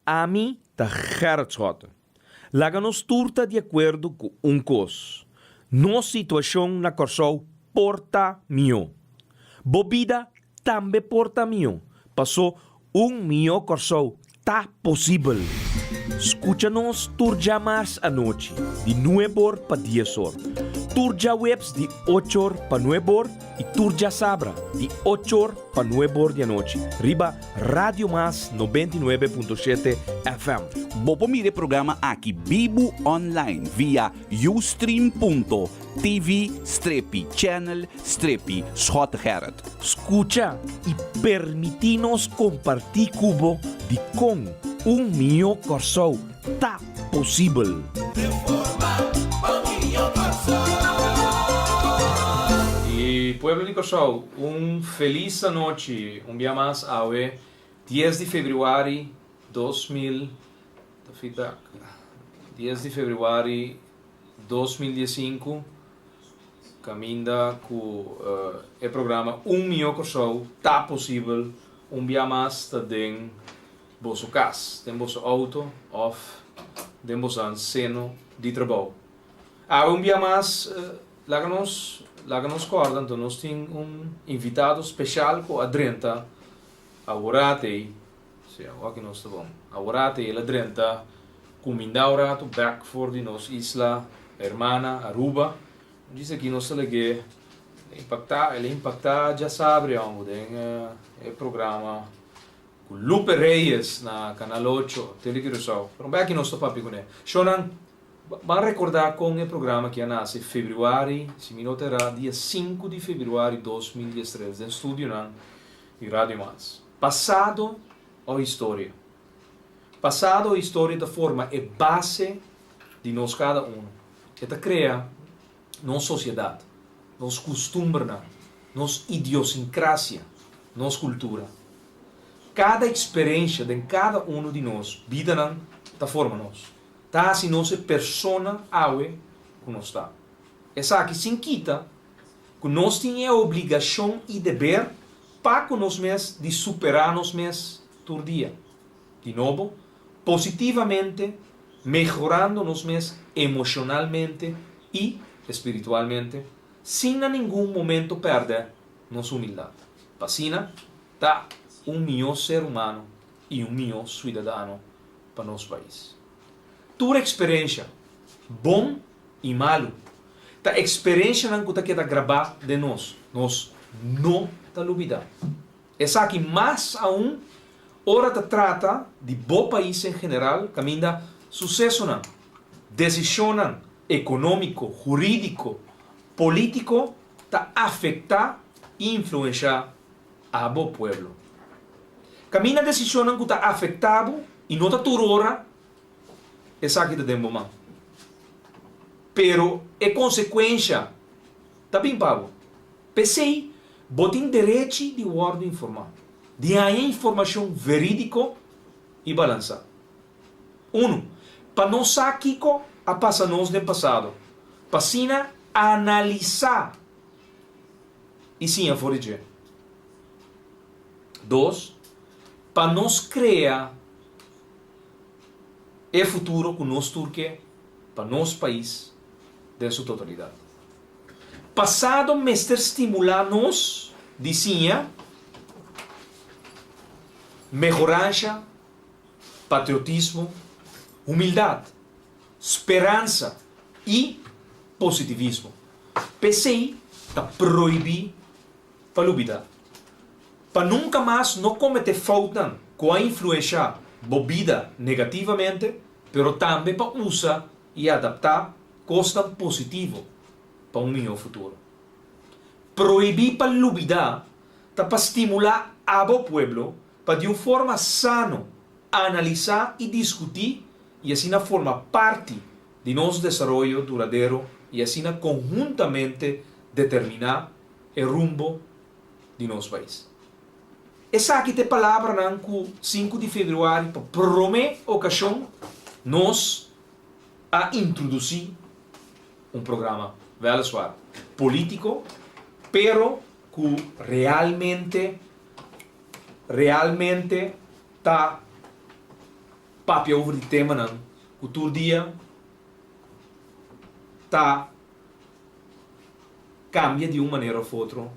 A mim tá Gerrit Schotten. Laga nos turta de acordo com coisa. Nossa situação na Corsou porta mio. Bobida também porta mio. Passou mio Corsou tá possível. Escucha-nos turja mais à noite, de 9 para 10 horas. Turja webs de 8 horas para 9 horas e turja sabra de 8 horas para 9 horas da noite. Riba Radio Mas 99.7 FM. Bopo mire programa aqui Bibo online via ustream.tv/channel/Schot Gerrit. Escucha e permitinos compartir cubo de com mio Corsou tá possível. E pueblo de Corsou, feliz noite, dia mais hoje, 10 de fevereiro 2015, caminha com o programa mio Corsou tá possível, dia mais tá dentro vosso casa, tem vosso auto ou tem vosso seno de trabalho. Dia mais, láganos corda, então nós temos invitado especial com a Drenta, a Orate, aqui nós estamos, a Orate e a Drenta, comindaura to Backford, nos isla, hermana, Aruba, diz aqui nós ele impacta já sabe, tem programa com Lupe Reyes na Canal 8, Telecrissau. Pero bem aqui nós estamos papi com ele. Shonan, vão recordar com o programa que nasce em fevereiro, se me notará, dia 5 de fevereiro de 2013, em estúdio e Rádio Mas. Passado ou história? Passado ou história da forma é base de nós cada que cria nossa sociedade, nossa costume, nossa idiosincrasia, nossa cultura. Cada experiência de cada de nós, vida da forma nós. Tá assim nossa persona aue que nós está. Essa aqui sem quita que nós temos a obrigação e dever para que nós mesmos de superar nós mesmos todo dia. De novo, positivamente, melhorando nós mesmos emocionalmente e espiritualmente, sem a nenhum momento perder nossa humildade. Passina, tá meu ser humano e meu cidadão para nosso país. Tua experiência, bom e malo, a experiência não que está gravada de nós não está olvidada. Essa aqui mais ora trata de bom país em geral, caminha sucesso decisão econômico, jurídico, político, está afetar e influenciar a bom pueblo. Caminha decisão que está afetado e não está turora, essa aqui está dentro do pero é consequência, está bem pago. Pensei, botem direito de ordem informar, de a informação verídica e balançada. Para não saber a passar nos do passado, para analisar e sim a forigir. 2, para nós criar o futuro que nós turque para nosso país de sua totalidade. Passado mestre estimular-nos de sim melhorança, patriotismo, humildade, esperança e positivismo. PCI está proibir falubidade. Para nunca mais não cometer falta com a influência bobida negativamente, pero também para usar e adaptar coisas positivas para meu futuro. Proibir falubidade está para estimular o pueblo para de uma forma sana analisar e discutir e assim formar parte de nosso desenvolvimento duradouro e assim conjuntamente determinar o rumbo de nosso país. Essa aqui tem palavra na 5 de fevereiro para promover a ocasião nós a introduzir programa político, pero que realmente está papi over die tema nan, cultura dia, tá cambia de uma maneira ou outra,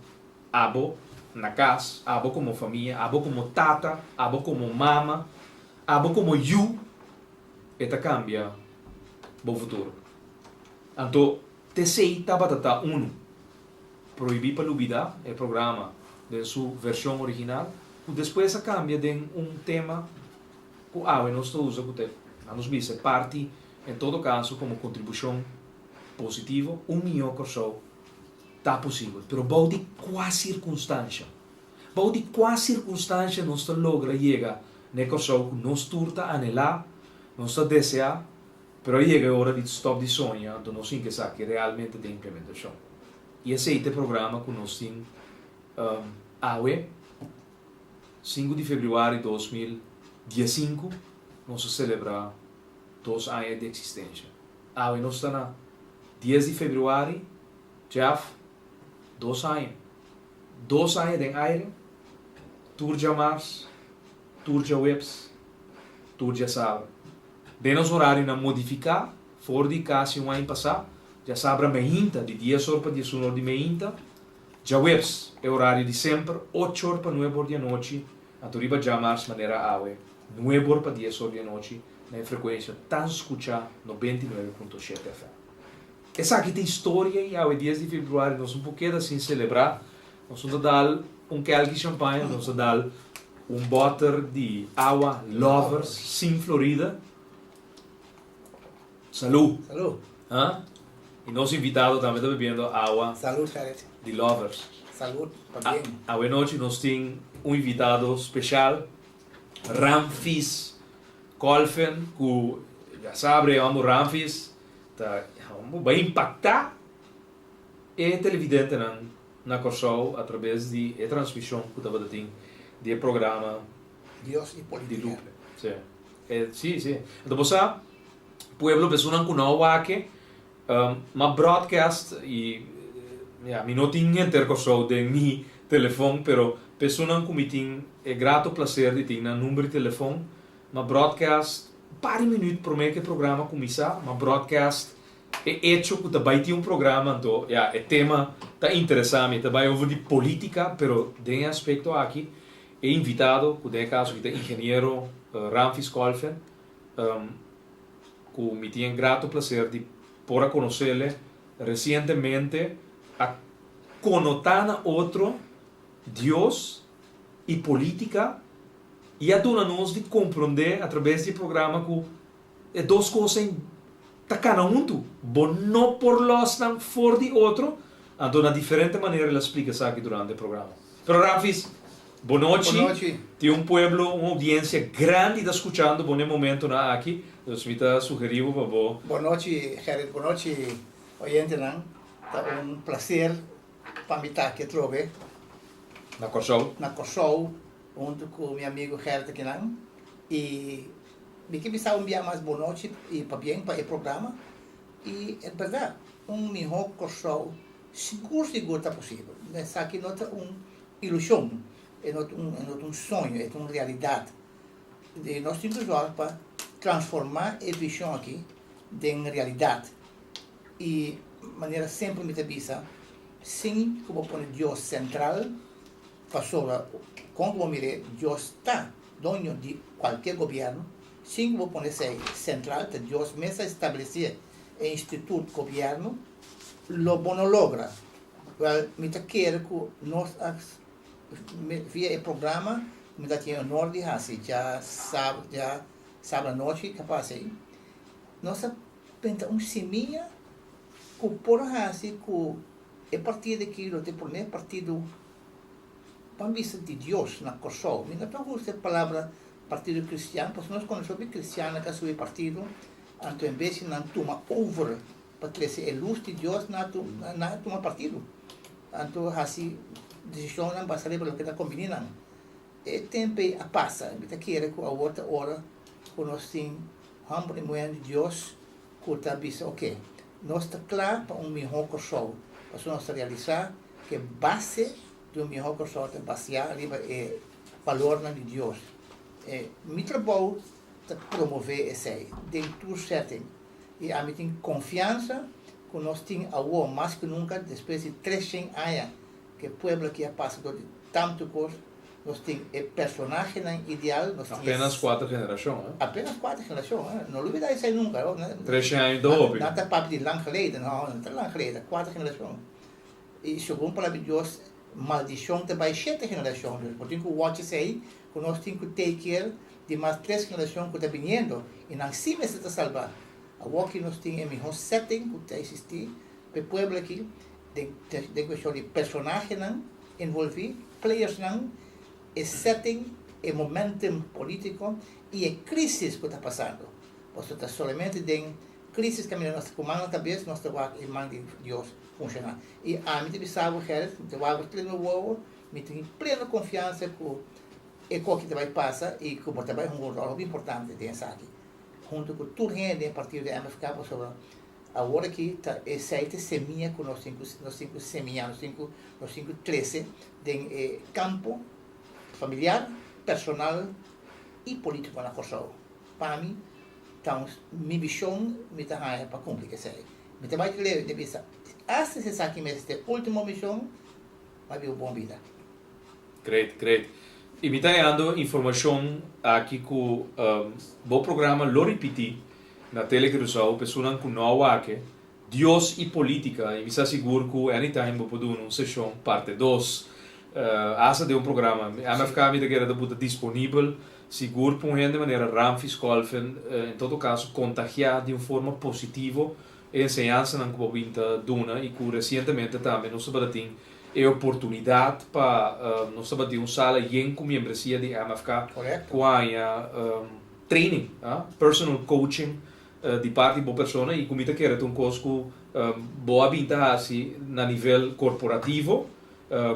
abo na casa, abo como família, abo como tata, abo como mama, abo como you, eta cambia o futuro. Então, te sei tabatata proibir para olvidar o programa de sua versão original, e depois cambia de tema que nós usa que nos diz parte em todo caso como contribuição positiva, melhor corso está possível, pero bao de qual circunstância nós logra chegar ne corso que nós turta anelar, nós desejar, pero chega a hora de stop de sonho, então nós temos que saber que realmente tem implementação. E esse é o programa que nós temos AUE, 5 de fevereiro de 2015, nós celebramos 2 anos de existência. AUE nós está na 10 de fevereiro, já 2 anos. 2 anos de aire, tour de março, tour de webs, tour de sábado. Denos horário na modificar, fora de casa ano passado, já sabe a meinta, de 10 horas para 10 horas de meinta, já webs, é horário de sempre, 8 horas para 9 horas da noite, a Turiba já março maneira AUE, 9 horas para 10 horas da noite, na frequência, tá escuchar 99.7 FM. Essa aqui tem história e ao 10 de fevereiro nós pouquinho assim celebrar, nós vamos dar calque de champanhe, nós vamos dar butter de água Lovers, sim Florida. Salud! Salud! E nós invitados também estão bebendo água Salud, Jared. de Lovers. Salud, também. A noite nós temos invitado especial, Ramfis Colfen, que já sabe, vamos Ramfis, vai impactar e televidente na Corsol através de transmissão que estava tendo de programa Dios e política. de Lupe. Sim, sim. Então você, pueblo pessoa que não aqui, uma broadcast e mi não tinha intercorsol de mi telefone, pero pessoa que me tem é grato prazer de ter um número de telefone, uma broadcast, par minutos para mim que o programa começar, uma broadcast é hecho que também tem programa, então, é tema tá interessante, também over de política, pero tem aspecto aqui, é invitado, que tem caso que é engenheiro Ramfis Colfen, que me tem grato prazer de por conhecê-lo recentemente, a conotar outro Deus e política, e a dona-nos de compreender através do programa que é duas coisas tá cada um, bom não por los não for de outro, então de diferente maneira ela explica isso aqui durante o programa. Pero Ramfis, boa noite. Boa noite. Tem pueblo, uma audiência grande está escutando bom momento aqui, então me está sugerindo para você. Boa noite, Jared. Boa noite, oyente. Tá prazer para mim estar aqui trove Na Corsol. na Corsol, junto com meu amigo Jared aqui não. E me que precisava enviar mais boa noite e para bem para o programa. E é verdade, melhor Corsol seguro está possível. Essa aqui não é uma ilusão, é não um sonho, é uma realidade. E nós temos que usar para transformar a visão aqui em realidade. E de maneira sempre me visa, sim, como pôr Deus central, para como mire, Deus está dono de qualquer governo, sim, como pôr central, Deus mesmo estabelecer o instituto governo, lo bom logra. Me quer que nós via o programa, me tinha honor de fazer, já sabe a noite capaz aí. Nós pensa seminha que por fazer que é partir daquilo, de por partido para vista de Deus na Corsol. Me não gosto da palavra partido cristiano, porque nós conhecemos cristiano que é partido, então em vez de não tomar over para crescer a luz de Deus, não tomar partido. Então assim decisão não vai saber pelo que está combinando. E tempo a passa, me quer que a outra hora quando nós temos hambre de Deus, que está dizendo, ok, nós está claro para melhor Corsol, para nós realizar que a base do melhor Corsol é basear o valor de Deus. Mi trabalho promover esse aí, dentro do setting. E a mim tem confiança que nós temos agora, mais que nunca, depois de 300 anos, que o povo aqui ha passado de tanto coisa, nós temos o personagem ideal. Nós Apenas 4 gerações, né? Apenas 4 gerações, não olvida isso aí nunca. 3 anos do hobby. Não está papo de lang geleden, não está lang geleden, 4 gerações. E segundo palavra de Deus, maldição também 7 gerações. Porque tem que watch isso aí, que nós temos que take care de mais 3 gerações que está vindo, e não se vai se salvar. Agora que nós temos um setting que está existindo, para o povo aqui, de questão de personagem envolvido, players e setting, e momentum político e a crise que está passando. Você está somente de crise que nós comando na cabeça, nós estamos em mão de Deus funcionar. E a mim, eu sabe, eu vou pleno novo, eu tenho plena confiança que o que vai passar e que o trabalho é um rol importante dentro aqui. Junto com tudo a partir de MFK, sobre agora que essa é a semente que nós temos semear, nós temos 13 de campo familiar, personal e político na Kosovo. Para mim, então, minha visão me está para cumprir isso aí. Me também te levo de vista, até se aqui mesmo, esta última missão, vai vir uma boa vida. Great. E me está dando informação aqui que o programa lo repeti na televisão, pessoas que não aqui, Deus e política, e me está seguro que anytime vou poder uma sessão parte 2. Asa de programa, a MFK me quer da disponível, seguro para de maneira ram fiscal, em todo caso, contagiar de uma forma positiva a ensinança que vou dona e que recentemente também nós temos a oportunidade para nós temos uma sala com membresia de MFK com a training, personal coaching de parte da pessoa e como quer um coisa que boa vinda assim na nível corporativo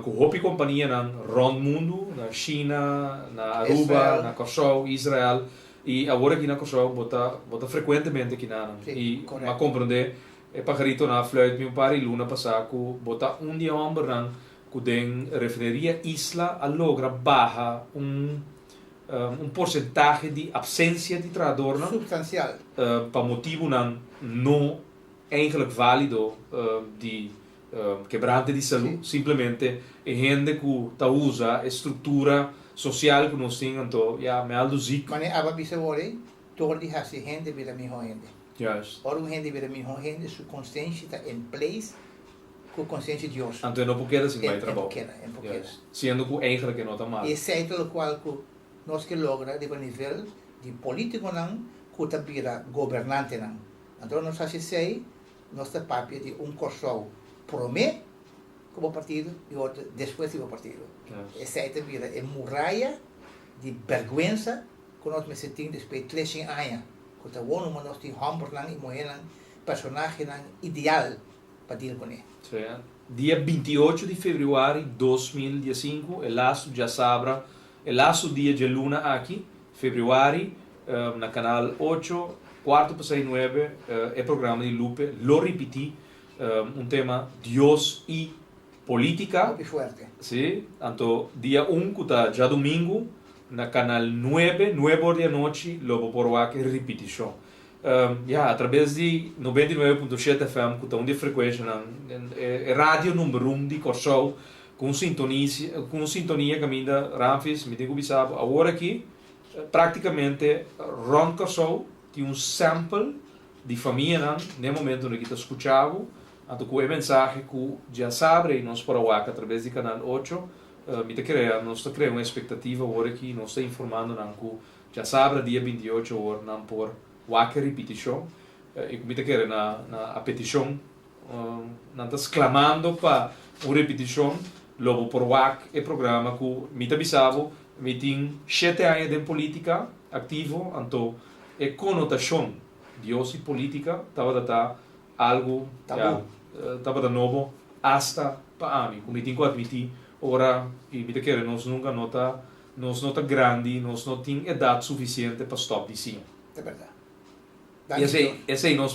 com hopi companhia na rond mundo, na China, na Aruba, Israel. na Kosovo, Israel e agora aqui na Kosovo bota frequentemente aqui na e ma compreender é pajarito na flight meu pai luna passar que bota dia amber que den referia isla a logra baja porcentaje de absência de trabalhador Substancial. para motivo não eigenlijk válido de quebrante de saúde, simplesmente é gente que usa a estrutura social que nós temos, então, me aldo zico. Mas a babisa ore, todo dia se gente vira melhor gente. Yes. Ora um gente vira melhor gente, sua consciência está em place com a consciência de Deus. Então, não pode assim vai trabalhar. Yes. Sendo que eigenlijk que não está mal. E esse é o qual nós que logra de nível de político não, que está vira governante não. Então, nós assim nós está papel de Kosovo promete como partido e outro depois do partido. Essa é a vida, é muralha de vergonha que nós me sentimos depois de 13 anos. Que está bom, mas nós temos Hamburg e Moena, personagem ideal para dir com ele. Dia 28 de fevereiro de 2015, o laço já sabra, o laço dia de luna aqui, fevereiro, na canal 8, 4 para 9, é programa de Lupe, lo repeti, tema Deus e política. Muito forte. Sim, então dia 1, que está já domingo, na canal 9, 9 horas da noite, logo por aqui repetição. Através de 99.7 FM, que está onde frequência, é rádio número 1 de Kosovo, com sintonia que ainda Ramfis, me tenho que saber, agora aqui, praticamente, Ron Kosovo, tem sample de família, no momento em que está escutando, então com a mensagem que já sabe, e nós por aqui, através do canal 8, nós estamos criando uma expectativa agora que nós estamos informando que já sabe, dia 28, horas, não por Waka repetição, e como quer na petição, não está clamando para uma repetição, logo por Waka é programa que me avisava, me tem 7 anos de política ativo, então é conotação Deus e política estava algo estava novo hasta para mim, como tenho que admitir, ora e me quer nós nunca nota grande, nós não tem idade suficiente para stop de sim. É verdade. E esse nós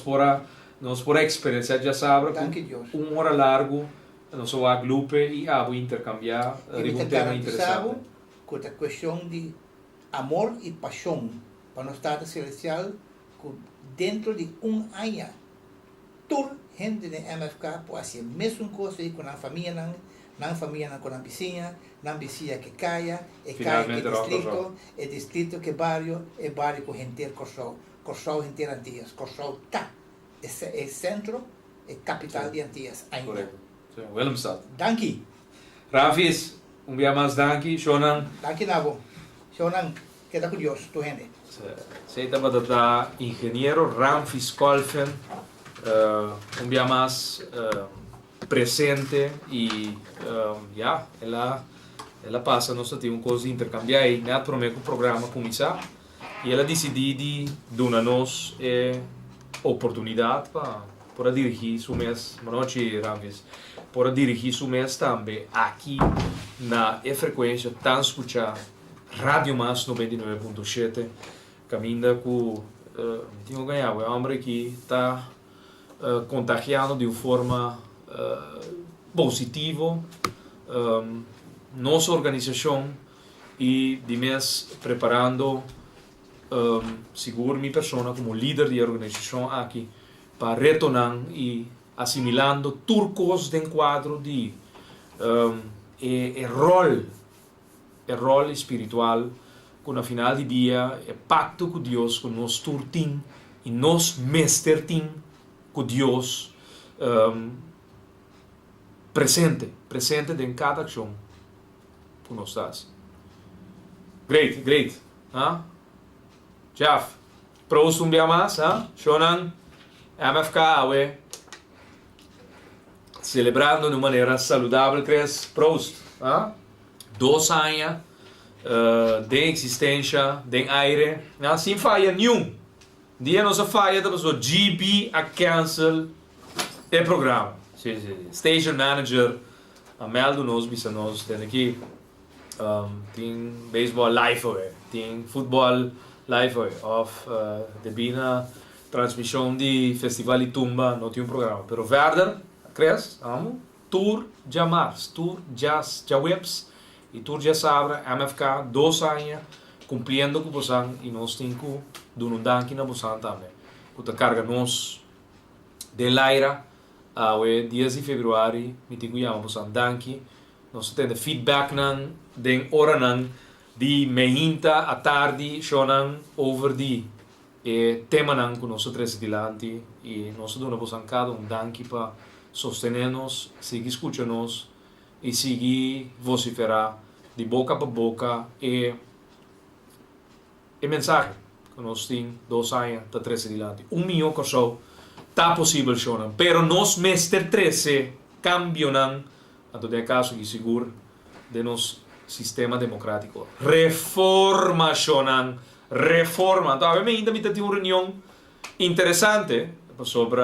por experiência já sabe que hora largo nós vamos grupo e vou intercambiar um tema interessante. Com a questão de amor e paixão para o Estado Celestial, dentro de año, toda gente de MFK pode fazer a mesma coisa com a família, com a vizinha que caia, caia que distrito que barrio com gente Corsol gente Antillas, Corsol tá, é centro, é capital de Antillas ainda. Correto. Willemstad. Danke. Rafis, dia mais danke, Shonan. Danke, Nabo. Shonan, queda com Deus, tu gente. Seita batata ingeniero Ramfis Kolfen, dia mais presente e ela passa nós temos coisa de intercambiar e net para o programa começar e ela decidiu de dar-nos oportunidade para dirigir o mês, mas não Ramfis, para dirigir o mês também aqui na frequência tão escuchada Rádio Mas 99.7 caminha com tinha ganhado é um homem que está contagiando de uma forma positiva nossa organização e de mês preparando seguro minha pessoa como líder de organização aqui para retornar e assimilando turcos de enquadro de rol espiritual com no final do dia é pacto com Deus com nós turtim e nós mestertim com Deus presente em cada ação que nós fazemos. Great. Jeff, prost dia mais, Shonan, MFK, celebrando de maneira saudável, Cres, prost, 2 anos de existência, de aire, sem falha nenhum. Dia nossa falha, da pessoa GB a cancel o programa. Station manager, a meldo nos bisa nós tem aqui, tem baseball live, tem futebol live, de bina transmissão de festival de tumba, não tem programa. Pero verder, cres, tour jamars, tour jazz, webs e tour jazz abra, MFK 2 anos cumprindo com você e nós temos que dar um danke na você também. Que carga nós de Laira, dias de fevereiro, me tenho que chamar você danke. Nós temos feedback de hora de meia à tarde, shonan over de tema que nós trazemos adiante e nós damos você cada danke para sostener-nos, seguir escutando-nos e seguir vociferar de boca para boca e mensagem que nós temos 2 anos para trazer adiante. 1 milhão de pessoas está possível, shonan, pero nós mester 13 cambio a todo caso que seguro de nosso sistema democrático. Reforma, shonan, reforma. Então, ainda me tem uma reunião interessante sobre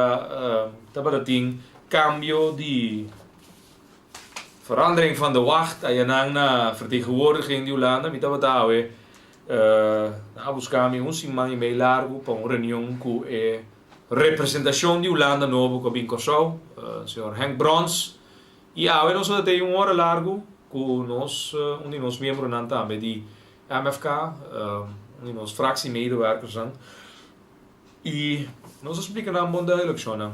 cambio de verandering van de wacht en na vertegenwoordiging de Holanda met dat buscamos um meio largo para uma reunião com a representação de Holanda novo com o Kosovo, senhor Henk Brons e nós temos hora largo com nós de nossos membros também de MFK, de nossos fractie medewerkers e nós explicamos na bom da eleição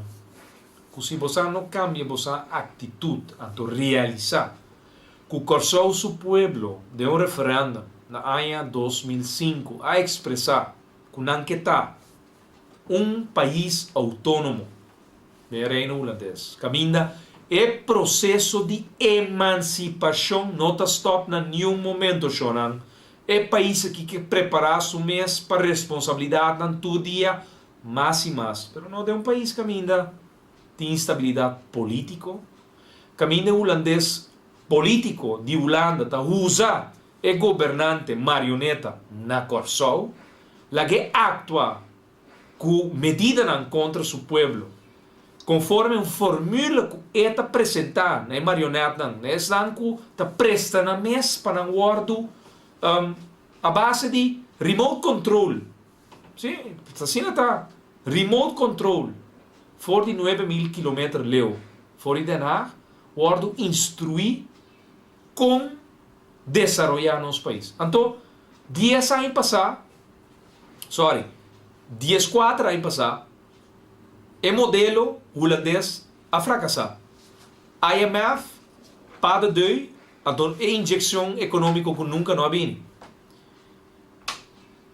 que se você não cambia vossa atitude a realizar que o Kosovo seu povo de um referendo na ano 2005 a expressar que não quer país autônomo do Reino Holandês. Caminha processo de emancipação não está stop em nenhum momento, Shonan. País que preparar o mês para responsabilidade em todo dia, mais e mais. Mas não é país que tem instabilidade política. Caminho holandês político de Holanda está usa governante marioneta na Kosovo, la que atua com medida contra seu povo, conforme uma fórmula que está apresentada na marioneta, está presta na mesa para um guardo a base de remote control. Sim, assim está remote control. Voor die 9.000 kilometer leeuw, voor die Den Haag, worden instruí como desarrollar nosso país. Então, 10 anos passar, Sorry, 14 anos passar, o modelo holandês a fracassar. IMF, para de a injeção econômica que nunca não havia.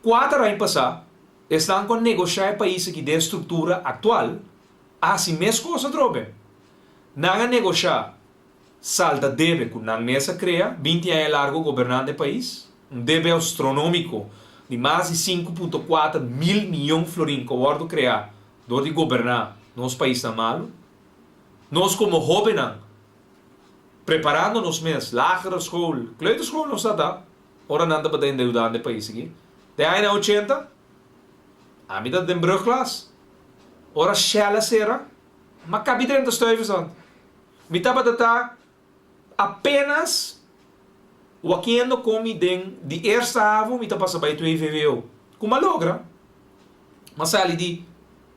4 anos passar, estão com negociar países que têm estrutura atual, assim mesmo coisa droga. Não negociar salda deve que não nessa cria 20 anos largo governante do país, deve astronômico de mais de 5,4 mil milhões de florins que o Ordo criar, do de governar nosso país tão malo. Nós como jovens, preparando-nos mesmo, lagere escola, kleuterschool não está, ora não está endeudando no país aqui. De anos 80, a mitad de brugklas, ora schela sera, mas cabe dentro dos stuivers aan. Mitad está apenas wakiendo komi de eerste avond mita passa bij 2 VWO. Kuma logra. Mas ali di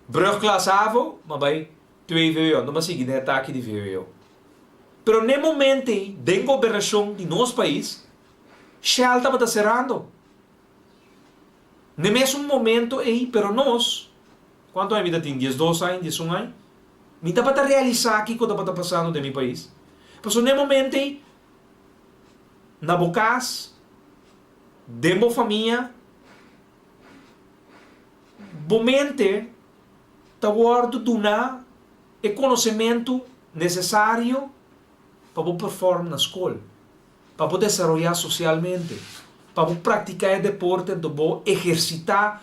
brugklas avond, maar bij 2 VWO. Não mas de ataque de VWO. Pero no momento de governação de nosso país, Shell estava cerrando. No mesmo momento aí, pero nós, quanto é que tem 12 anos, 11 anos, me estava a realizar aqui o que estava passando no meu país. Mas no momento aí, na bocas, de minha família, momento, está guardo de o conhecimento necessário para performar na escola, para desenvolver socialmente, para praticar deporte, para exercitar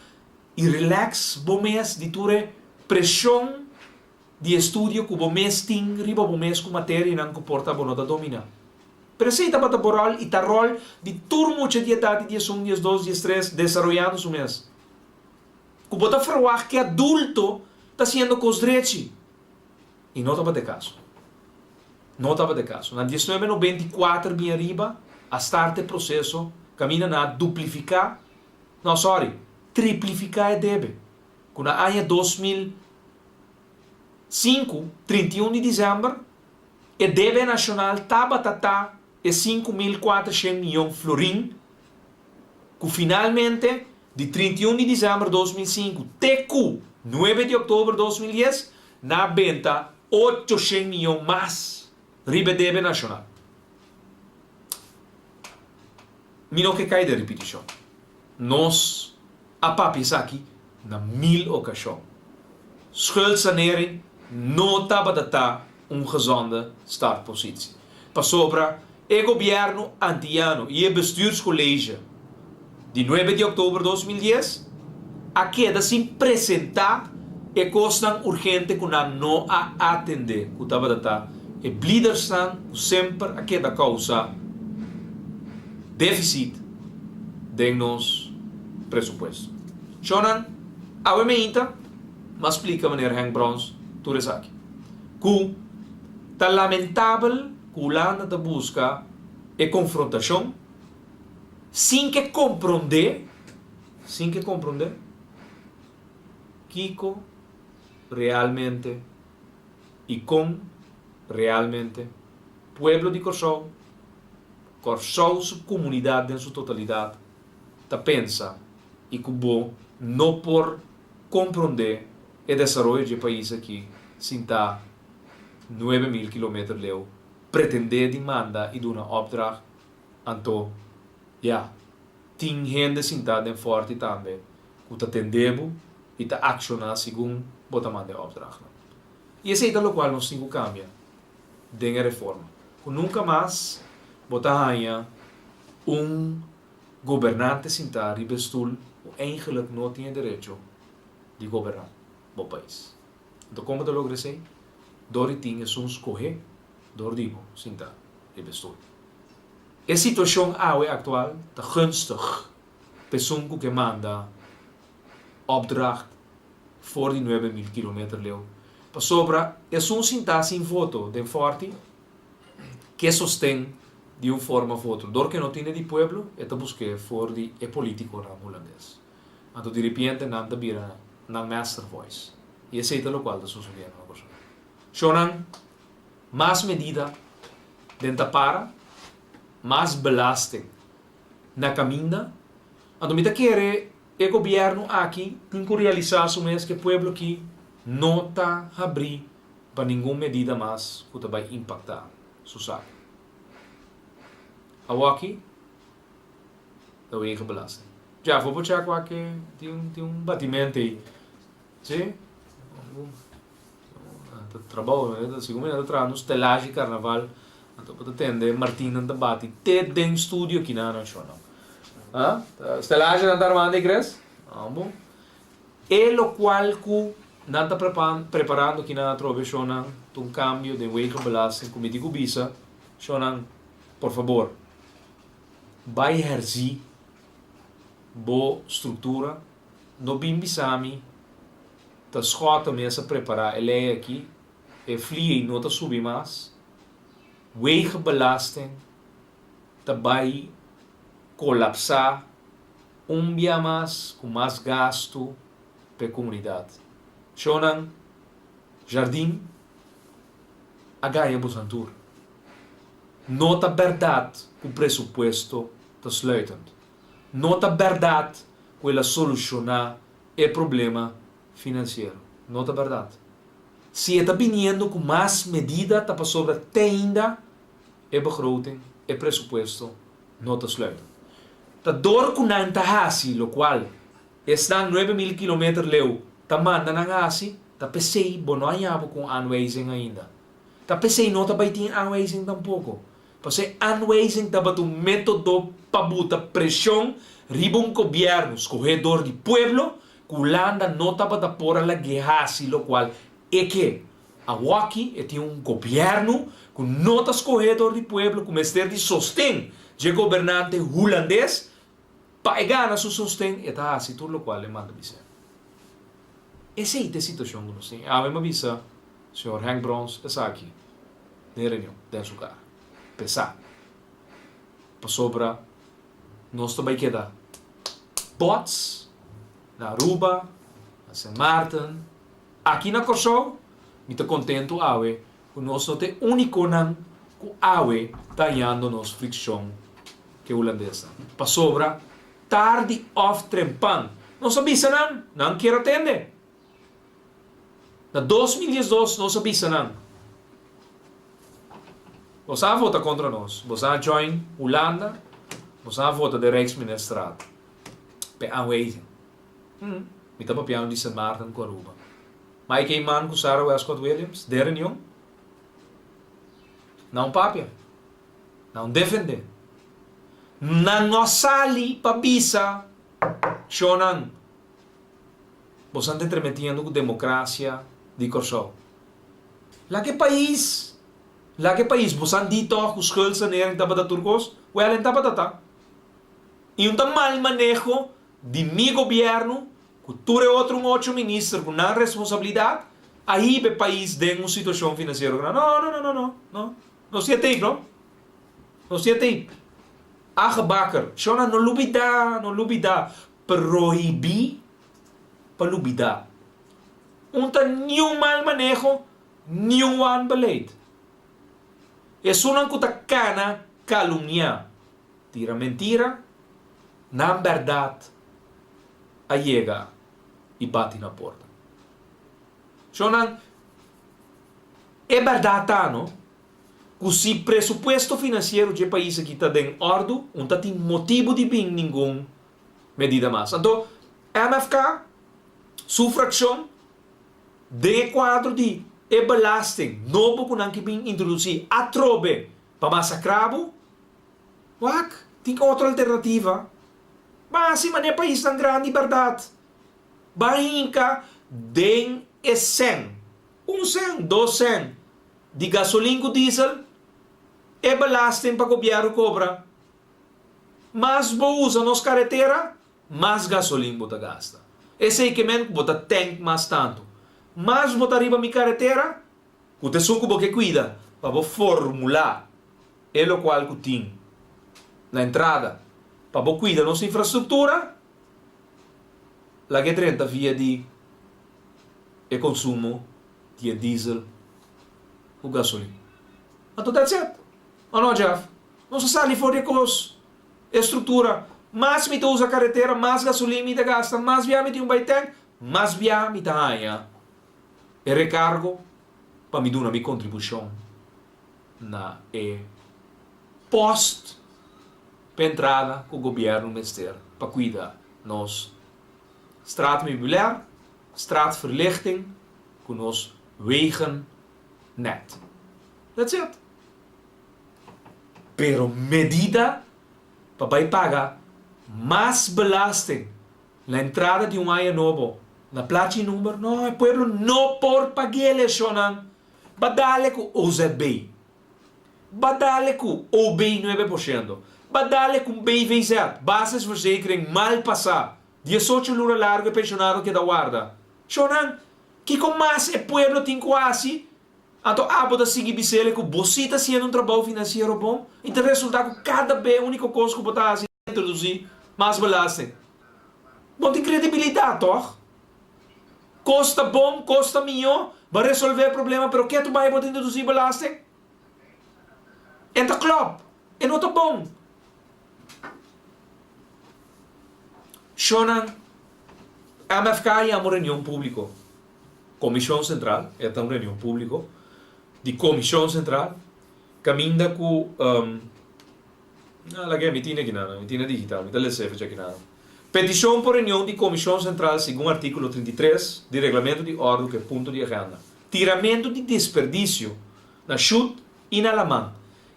e relax, bom mês de ture pressão de estudo que o mês tem, riba o mês com matéria e não comporta a nota dominar. Precisa para temporal e tarol de turmo de dietade de 1, 2, 3 desenvolvendo o mês. Que bota falar que adulto está sendo com os direitos. E não estava de caso. Não estava de caso. Na 1994, bem arriba, a start do processo, caminha na duplicar, não, sorry, triplificar a débito. Quando a ano 2005, 31 de dezembro, a débito nacional estava e 5.400 milhões de florins, que finalmente, de 31 de dezembro de 2005 até 9 de outubro de 2010, na venda 800 milhões mais. Ribe deve nacional. Mino que cai de repetição. Nós, a papis aqui, na 1000 ocasiões. Schuldsanering não estava a gezonde startpositie. Passou para o governo antiano e o bestuurscollege de 9 de outubro de 2010, a queda se apresentar e coisa urgente que não a atender. Que estava a e líderes sempre a queda causa déficit de nos presupuesto. Jonan, a meita, mas explica maneira Henk Brons, tudo isso aqui. Que tá lamentável que o Holanda da busca e confrontação sem que compreender Kiko realmente e com realmente pueblo de Corsou, sua comunidade em sua totalidade, ta pensa e que bom não por compreender o desenvolvimento do país aqui, sem estar 9.000 km leu, pretender demanda e dar opdracht, então, tem gente sentada em forte também, que está atendendo e está accionando segundo o tamanho de opdracht. E esse é o qual nós temos que cambiar. Den reforma. Que nunca mais botar governante sentar e bestul eigenlijk não tem direito de governar o país. Então, como eu logrei? Dori tinha um escolher, dori digo sentar e bestul. A situação atual está gunstig. Pessoa que manda opdracht voor die 9.000 km leu. Sobra, é um sentar sem voto de forte que sostém de uma forma voto. Dor que não tem de pueblo, é buscar for de político na holandês. Então, de repente, não te vira na master voice. E esse é o qual está sucedendo na coisa. Shonan, mais medida dentro para, mais belasting na caminha. Então, me quer o governo aqui tem que realizar o mês que o povo aqui não está abrir para nenhuma medida mais que vai impactar sua saco. Aqui, da eigen belasting. Já, vou botar que tem um batimento aí. Sim? Trabalho, segundo eu trabalho no estelagem carnaval, então para atender Martina de bate, tem estúdio aqui na nacional. Ah? Estelagem não está armando igreja? Bom. E lo qual que não está preparando aqui na troveção um cambio de eigen belasting, como digo bisa, por favor, vai exercer boa estrutura, no bim bisami, tá escota mesmo a preparar ele aqui, e flie não tá subir mais, wegen belasting, tá vai colapsar, dia mais, com mais gasto para a comunidade. Shonan, jardim, a ganha bosantur. Nota verdade que o pressuposto está sluitend. Nota verdade que ela solucionar o problema financeiro. Nota verdade. Se está vindo com mais medida para sobre ainda a begroting, o pressuposto não está sluitend. Tá dor com nanta hasi, o qual está 9.000 km leu, tá manda na hasi, tá pensei bonoyabo com anweising ainda. Tá pensei não tá baitin anweising tampouco. Porque anweising tá batu método para botar pressão ribong governo, escorredor de pueblo, culanda não tá para por la guerra, lo qual é que aqui tem um governo com nota escorredor de pueblo, com mestre de sostém de governante holandês, pagar na seu sostém, e tá assim, tudo o qual ele manda dizer. Essa é a situação que nós temos. A minha avisa, o senhor Hank Brons, está aqui, de reunião, de sua cara. Pensar. Para sobra, nós também queda bots, na Aruba, na St. Martin, aqui na Corsol, me estou contento, awe, que nós não temos único não, que awe está ganhando nos fricção que o holandesa. Para sobra, tarde of trempan. Não sabia não quero atender. Na 2012, não sabia não. Você vota contra nós. Você join Holanda. Você vota de Rijksministraat. Pe aanwijzing. Me está papiando de St. Martin com Aruba. Mas quem man com Sarah Westcott Williams? Deren jong? Não papia. Não defender. Não nossa ali pabisa. Shonan. Você está entremetendo com democracia de Corsol. Lá que país? Lagi país, bosan dito ako skul sa nering tabata turcos, well, en tabata. E um mal manejo de mi governo, que ture outro 8 ministros com não responsabilidade, aí o país tem uma situação financeira. Não se tem, não? Não se tem. Bakker, shona no lubida, proibir para lubida. Nenhum mal manejo, nenhum beleid. É uma cutacana caluniar. Tira mentira, na verdade, a chega e bate na porta. Sonan, é verdade, não? Que se pressuposto financeiro do país aqui está em ordem, não tem motivo de vir nenhuma medida mais. Então, MFK, sua fração, de quadro de belasting, novo que não que bem introduzir a trobe para massacrabo, tem outra alternativa. Mas se mané país tão grande, verdade. Bahinka den é 100, 100, 200 de gasolina com diesel, belasting para o governo cobra. Mas vou usar nos carretera, mais gasolina bota gasta. Esse equipamento bota tank mais tanto. Mas botar riba mi carretera, que te suco que cuida, para formular, é o qual que tem na entrada, para cuidar nossa infraestrutura, lá que 30 via de consumo de diesel ou gasolina. Então, that's it. Ou não, Jeff? Não se sabe fora de estrutura mais me usa a carretera, mais gasolina me gasta, mais via me tem um baiteng, mais via me ganha. E recargo para me dar uma contribuição na post para entrada com o governo minister para cuidar nos straatmeubilair, straatverlichting, com nos wegen net. That's it. Pero medida para pagar mais belasting na entrada de área novo, na placa número, não, o pueblo não por pagar shonan. Badale com OZB. Badale com OB 9%. Badale com BVZ, basisverzekering mal passar. 18 lura largo pensionado que da guarda. Shonan, que com mais o pueblo tem quase, então abo da seguir bisele com você está sendo trabalho financeiro bom, então resulta que cada vez único coisa que botar assim introduzir mais belasting. Bom tem credibilidade, toch? Costa bom, costa melhor, vai resolver o problema, pero que tu vai botar introduzir belasting? Entra club, é não tá bom. Shonan, MFK é uma reunião pública. Comissão Central, é uma reunião pública. De Comissão Central, caminha com. Lá que é mitina aqui nada, mitina digital, mitina LCF aqui nada. Petição por reunião de Comissão Central, segundo o artigo 33 do Regulamento de Ordem, que é ponto de agenda. Tiramento de desperdício na chute e na lamã.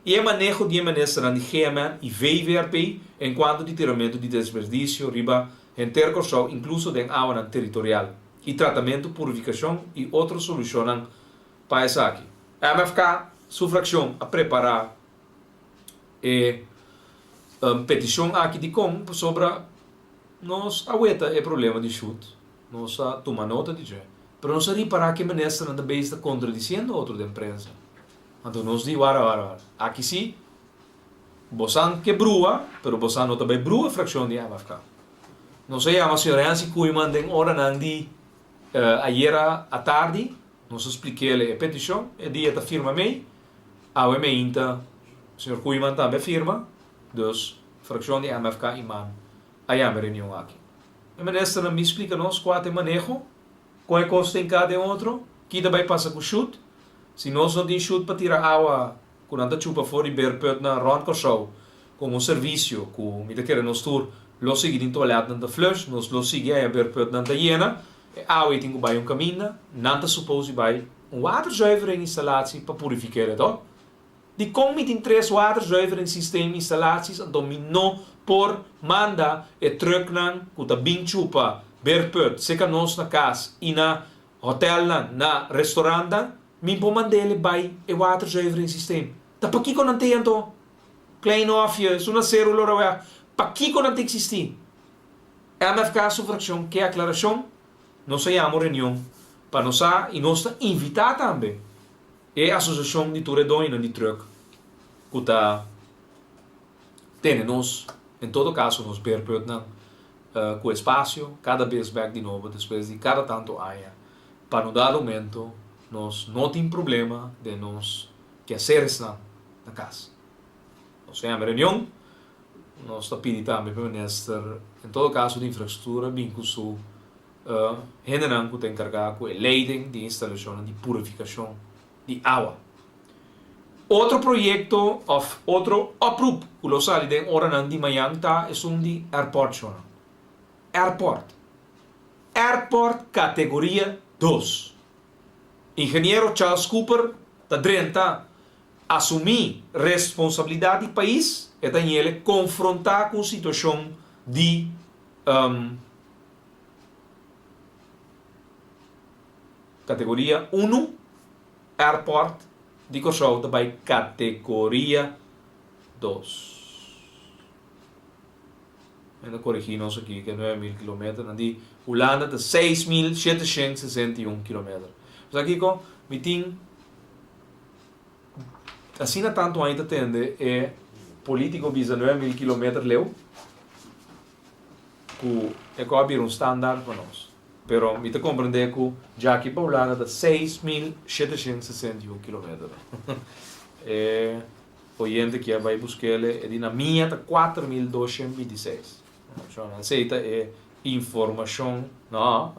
E é manejo de ministra de GMN e VVRP, enquanto de tiramento de desperdício, riba, intercursão, incluso de água territorial. E tratamento, purificação e outras soluções para essa aqui. A MFK, sua fração, a preparar petição aqui de como sobre nós aguenta o problema de chute, nós toma nota de já. Mas nós reparar que a ministra também está contradizendo outro da imprensa. Então nós dizemos, aqui sim, você quebrou, mas você não também brua a fração de MFK. Nós chamamos a senhora que mandem hora nandi ayer à tarde, nós expliquei a petição, e dia está firma mei, a o senhor Kuiman também firma, dus fração de MFK iman, aí a reunião aqui. A ministra me explica nos qual é o manejo, qual é o custo em cada outro, que também passa com chute, se nós não temos chute para tirar água, quando anda chupa fora e berpet na roncorshow, com um serviço, com me querer nos tour, lo seguir em toalete na flush, nós lo seguir a berpet na hiena, a água tem que vai caminho, não supose vai waterzuivering installatie para purificar het. Die komt met in 3 waterzuivering systeem installaties en domino por manda e truck nan kuta bing chupa berput seka nos na kas e na hotel na restaurant min po mandele bij e waterzuivering systeem. Da pa kiko nante yanto klein ofje suna célula wa pa kiko nante existi. MFK su fraction que aclaração nós chamamos reunião para nós e nós invitar também e a associação de Turedon de truck que está tendo nós em todo caso nós perpetram com espaço cada vez back de novo depois de cada tanto área para no dado momento nós não tem problema de nós que fazer na casa nós chamamos reunião nós está pedindo também para o ministro em todo caso de infraestrutura vínculo Hendenan que tem encarregado com a leiding de instalação de purificação de água. Outro projeto, outro oproep, que lo sali de hora de manhã é de airport. Airport categoria 2. Engenheiro Charles Cooper está drenta assumir responsabilidade do país e tem ele confrontar com a situação de categoria 1, airport, de Kosovo também categoria 2. Ainda corrigimos aqui que é 9.000 km, de Holanda de 6.761 km. Mas aqui com mitin assim na tanto ainda tende é político visa 9.000 km leu que é que abrir standard para nós. Pero mi te comprende que já aqui para Holanda de 6.761 km. O gente que vai buscar ele é de na minha de 4.226. Shonan aceita é informação, não,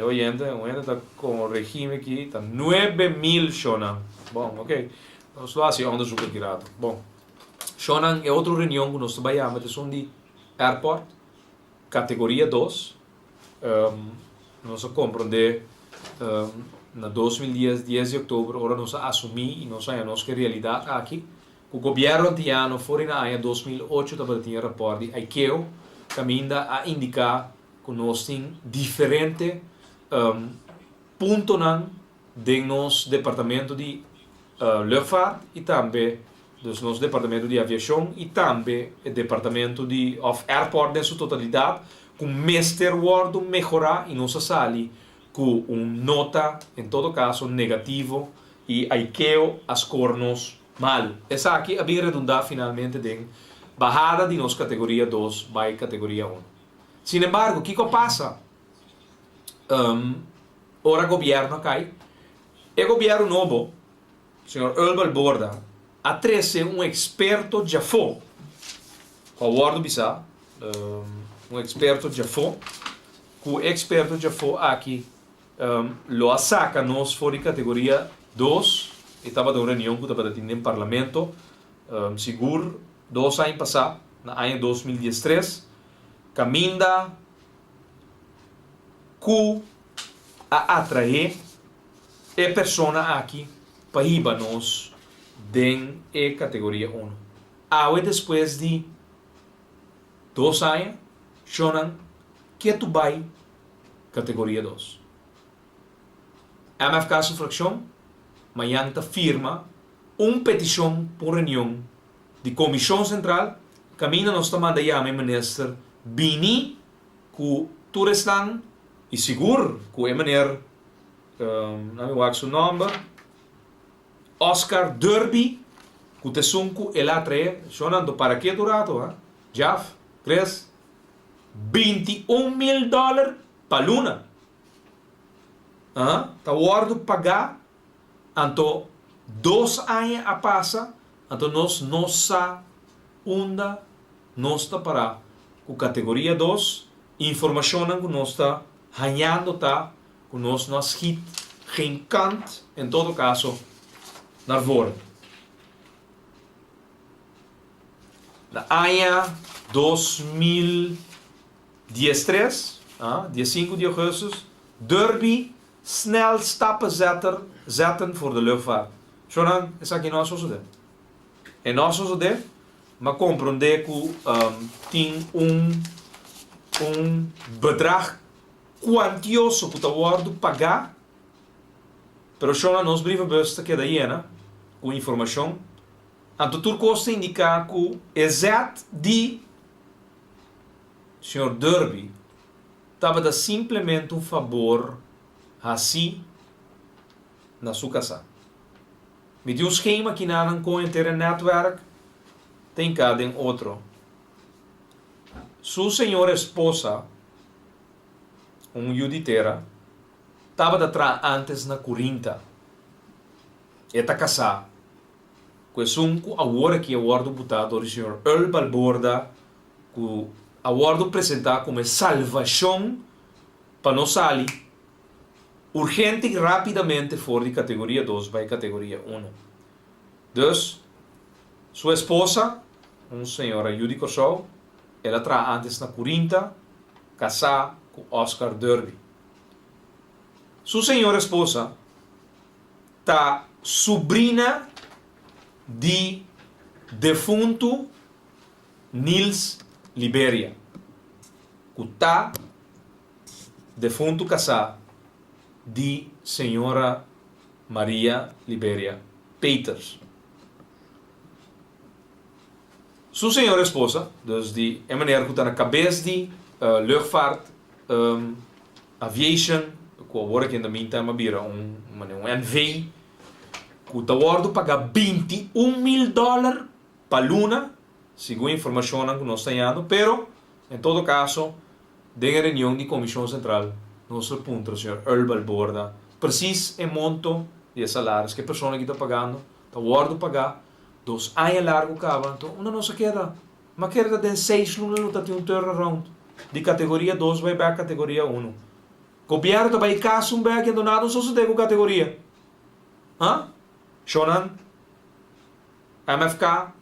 oyente está com o regime aqui, está 9.000 Shonan. Bom, ok. Nós lá se onderzoek aqui rato. Bom, Shonan é outra reunião que nós trabalhamos, é um de airport, categoria 2. Nós compreender na 2010 de outubro, agora nós assumir e nós sabemos que a realidade aqui, o governo antiano, fora na ano 2008, também tinha rapport de ICAO, caminha a indicar que nós temos diferente pontos de nosso departamento de luchtvaart e também do nosso departamento de aviação e também o departamento de airport em sua totalidade, com mestre word melhorar e nossa sala com nota, em todo caso, negativo e ICAO as cornos mal. Essa aqui é bem redundar finalmente de bajada de nossa categoria 2 para categoria 1. Sin embargo, o que passa? Ora o governo cai. O governo novo, o senhor Earl Borda, a trazer experto já foi. Com o word bisa, experto já foi. Que o experto já foi aqui, lo saca nós fora de categoria 2. Estava de uma reunião que estava tendo no parlamento, seguro, 2 anos passados, no ano 2013, caminha que a atrair a pessoa aqui para ir nós em categoria 1. Aí depois de 2 anos, choram que tu vai categoria 2. A MFK Sufração, amanhã firma petição por reunião de comissão central, caminha nós tomando aí a ministro Bini, que tu restan e seguro que é maneira, não me acho o nome, Oscar Derby, que te sunco e lá tre, sonando para que durato, Jaf, crees? $21,000 para luna. Tá guardo pagar, então 2 anos a passa, então nós nossa onda nós está para com categoria 2, informação que nós está ganhando tá, que nós hit geen kant, em todo caso, naar voren. Na ano 2013, dia 5 de agosto, Derby snel stappen zetten voor de luchtvaart. Zolang is aqui nós zo de. En nós zo de, maar compreender que tem bedrag quantioso que está pagar, pero zolang nos brievenbus que daí com informação, então tudo custa indicar que exato de Sr. Derby estava a simplesmente favor assim na sua casa. Me deu um esquema que não com inteiro network tem cada outro. Sua senhora esposa, juditeira, estava atrás antes na Corinta. Eta casada. Com a hora que a guarda botado do senhor Earl Balborda, que a guarda apresentar como salvação para nós sair urgente e rapidamente fora de categoria 2 para categoria 1. Então, sua esposa, senhora Judy Corsol, ela traz antes na Corinta, casada com Oscar Derby. Sua senhora esposa está sobrinha de defunto Nils Liberia, que está defunto casado de senhora Maria Liberia Peters. Sua senhora esposa, dus die maneira que está na cabeça de luchtvaart, aviation, que agora que ainda me está vira NV, que está a pagar $21,000 para luna, segundo a informação que nós temos, pero, em todo caso, de reunião de comissão central, nosso ponto, o senhor Earl Balborda, preciso o monto de salários que a pessoa que está pagando, está a pagar, 2 anos largo acaba, então, não se queda Mas quer que tem 6 lunas não tem um turnaround. De categoria 2 vai para a categoria 1. Governo vai caso um bem que não nada só se tem com categoria. Hã? Shonan? MFK?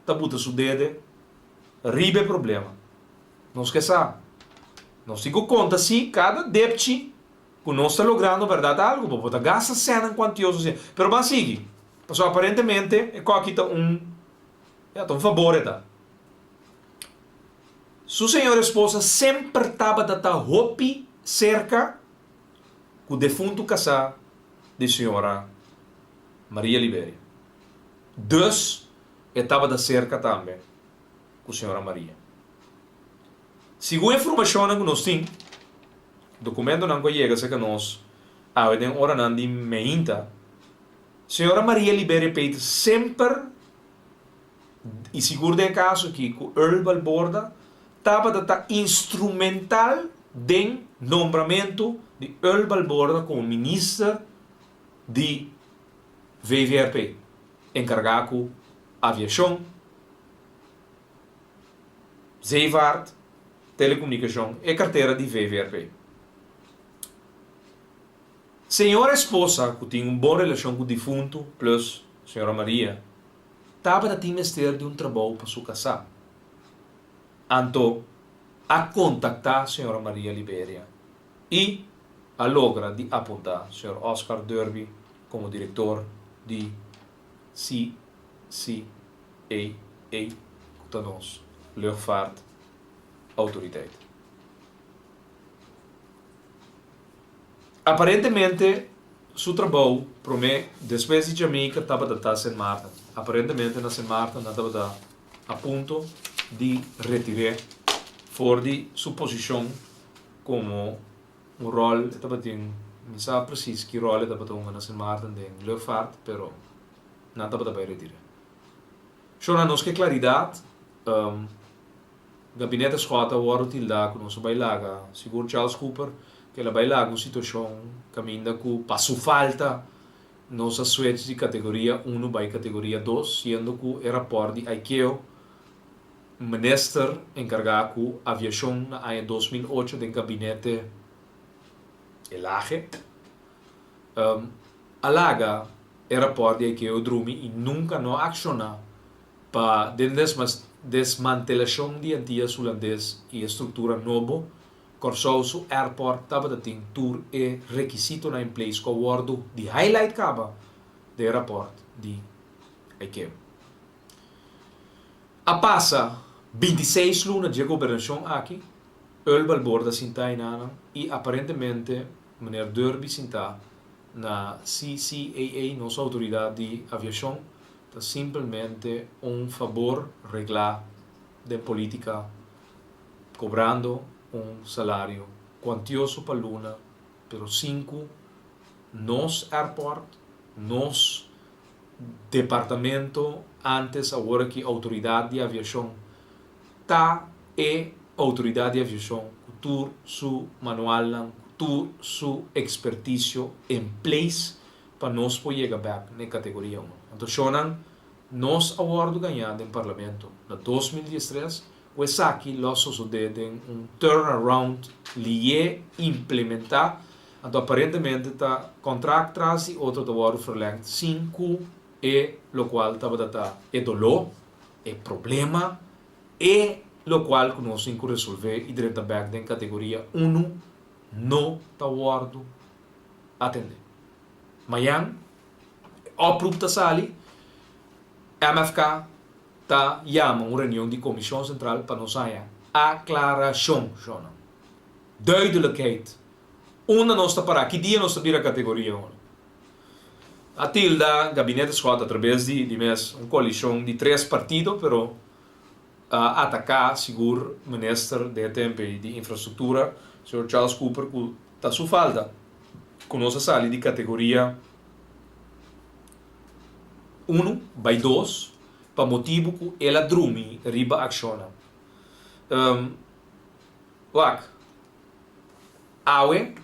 Tá puta su dedo. Ribe problema. Não esqueça. Não se conta se cada depte que não está logrando verdade algo. Porque gasta cena quantioso. Pero mas sigue. Então aparentemente é aqui tá um favor tá. Sua senhora esposa sempre estava dando roupa cerca com o defunto casar de senhora Maria Libéria. Dus, estava da cerca também com a senhora Maria. Segundo a informação que nós temos, documento não chega a nós, a hora não de meinta, senhora Maria Libéria Peter sempre, e seguro de caso aqui, com Earl Balborda, estava dando instrumental de nombramento de Earl Balborda como ministro de VVRP, encargado aviação, zeevaart, telecomunicação e carteira de VVRP. Senhora esposa, que tinha uma boa relação com o defunto, plus senhora Maria, estava a ter de um trabalho para sua casa. Então, a contactar a senhora Maria Libéria e a logra de apontar o senhor Oscar Derby como diretor de CCAA, que nós, Luchtvaart Autoriteit. Aparentemente, seu trabalho, promete, depois de Jamaica, estava a estar Sint Maarten. Aparentemente, na Sint Maarten, estava a ponto de retirar fora de sua posição como um rol, não sabe preciso que rol estava tomando na Sint Maarten de Luchtvaart, pero não estava para retirar. Só na nossa claridade, gabinete escota o oro tilda com nosso bailaga, seguro Charles Cooper, que ela bailaga uma situação caminha com passo falta nossa switch de categoria 1 para categoria 2, sendo que o aeroporto de ICAO minister encargado com aviação na ano 2008 do gabinete Elage. Alaga aeroporto de ICAO Drumi e nunca não acciona para desmantelação de antigas holandês e estrutura novo. Corsoso airport estava a ter tour e requisito na place com o ordo de highlight caba do aeroporto de ICAO. A passa 26 lunas de governação aqui, Earl Balborda sinta e aparentemente meneer Derby sinta na CCAA, nossa autoridade de aviação, está simplesmente favor reglar de política, cobrando salário quantioso para luna, pero 5 nos airport, nos departamento antes agora que autoridade de aviação tá autoridade de aviação tur su manual tur su expertício em place para nós poder chegar na categoria 1. Então chonan nós awardo ganhado em parlamento na 2013 o aqui nós sucedem turnaround lié implementar. Então aparentemente está contrato traz e outro award verlengd 5 e lo qual estava data é dolor é problema e lo qual nós temos que resolver e diretamente em categoria 1 no award atender. Amanhã oproep ta sali MFK ta chama uma reunião de comissão central para nos saia aclaração, duidelijkheid. Una nossa para que dia nós abrir a categoria 1. A tilda gabinete escota através de mes coalição de 3 partidos, pero atacar seguro ministro de tempo de infraestrutura, Sr. Charles Cooper, que está sua falta com nossa sala de categoria 1 by 2 para motivo que ela drumi riba acciona. Awe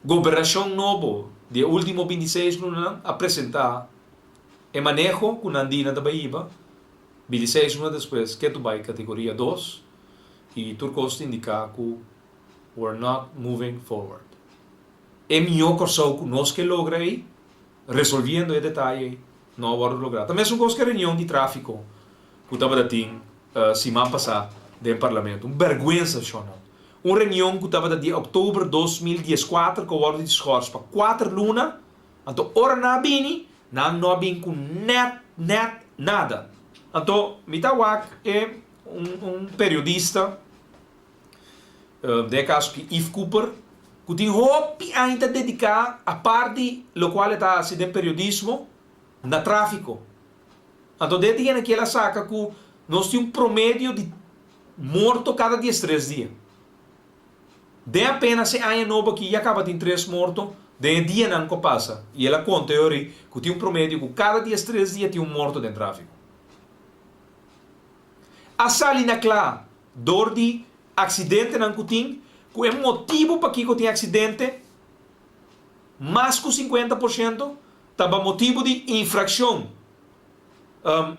governação novo de último 26 lunas apresentar e manejo com andina da Bahia 26 meses depois, que tu vai categoria 2 e Turcos indica que we're not moving forward. É melhor que nós que logra aí, resolvendo o detalhe, não vamos lograr. Também são coisas que reunião de tráfico, que estava da TIM, semana passada, dentro do parlamento. Uma vergonha, Shona. Uma reunião que estava de outubro de 2014, que o de discurso para 4 lunas, então, ora não bini, não bini com nada. Então, Mitawak é periodista, de caso que Yves Cooper, que tem hope ainda dedicar a parte do qual está fazendo periodismo na tráfico. Então, desde que ela saca que nós temos um promédio de morto cada 3 dias. De apenas se há novo que já acaba de 3 mortos, de dia não que passa. E ela conta que tem um promédio que cada 3 dias tem um morto de tráfico. A salina clara, dor de acidente não que tem, que é motivo para que tem acidente, mais que 50%, estava motivo de infração.